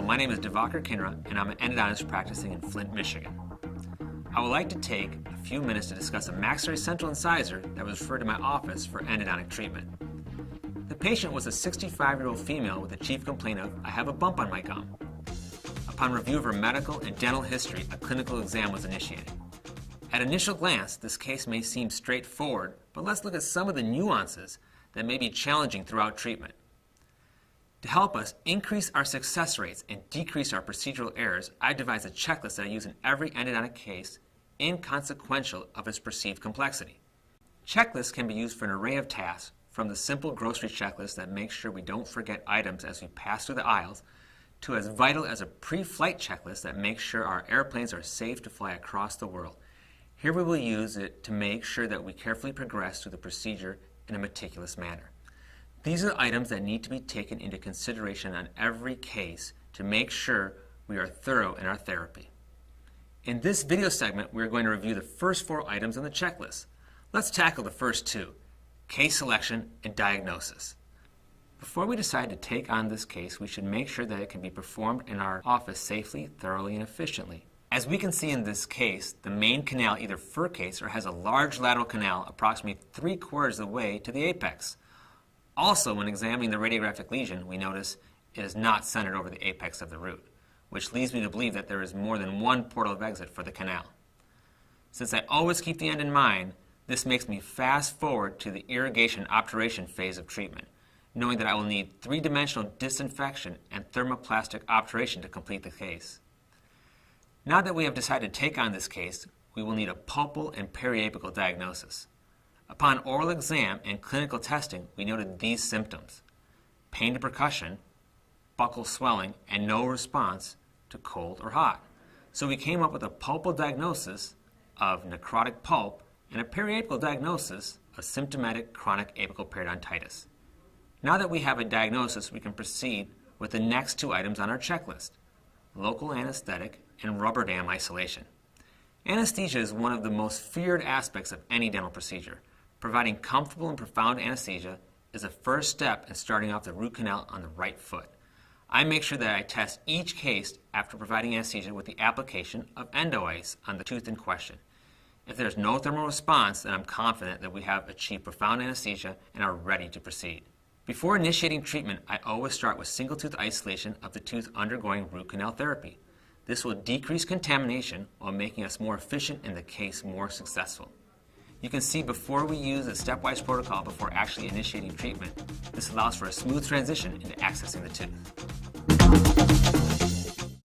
my name is Divakar Kinra, and I'm an endodontist practicing in Flint, Michigan. I would like to take a few minutes to discuss a maxillary central incisor that was referred to my office for endodontic treatment. The patient was a 65-year-old female with the chief complaint of, "I have a bump on my gum." Upon review of her medical and dental history, a clinical exam was initiated. At initial glance, this case may seem straightforward, but let's look at some of the nuances that may be challenging throughout treatment. To help us increase our success rates and decrease our procedural errors, I devised a checklist that I use in every endodontic case, inconsequential of its perceived complexity. Checklists can be used for an array of tasks, from the simple grocery checklist that makes sure we don't forget items as we pass through the aisles, to as vital as a pre-flight checklist that makes sure our airplanes are safe to fly across the world. Here we will use it to make sure that we carefully progress through the procedure in a meticulous manner. These are items that need to be taken into consideration on every case to make sure we are thorough in our therapy. In this video segment, we are going to review the first 4 items on the checklist. Let's tackle the first 2, case selection and diagnosis. Before we decide to take on this case, we should make sure that it can be performed in our office safely, thoroughly, and efficiently. As we can see in this case, the main canal either furcates or has a large lateral canal approximately 3/4 of the way to the apex. Also, when examining the radiographic lesion, we notice it is not centered over the apex of the root, which leads me to believe that there is more than one portal of exit for the canal. Since I always keep the end in mind, this makes me fast forward to the irrigation obturation phase of treatment, knowing that I will need 3-dimensional disinfection and thermoplastic obturation to complete the case. Now that we have decided to take on this case, we will need a pulpal and periapical diagnosis. Upon oral exam and clinical testing, we noted these symptoms: pain to percussion, buccal swelling, and no response to cold or hot. So we came up with a pulpal diagnosis of necrotic pulp and a periapical diagnosis of symptomatic chronic apical periodontitis. Now that we have a diagnosis, we can proceed with the next 2 items on our checklist: local anesthetic and rubber dam isolation. Anesthesia is one of the most feared aspects of any dental procedure. Providing comfortable and profound anesthesia is a first step in starting off the root canal on the right foot. I make sure that I test each case after providing anesthesia with the application of endo-ice on the tooth in question. If there's no thermal response, then I'm confident that we have achieved profound anesthesia and are ready to proceed. Before initiating treatment, I always start with single-tooth isolation of the tooth undergoing root canal therapy. This will decrease contamination while making us more efficient and the case more successful. You can see before we use a stepwise protocol before actually initiating treatment, this allows for a smooth transition into accessing the tooth.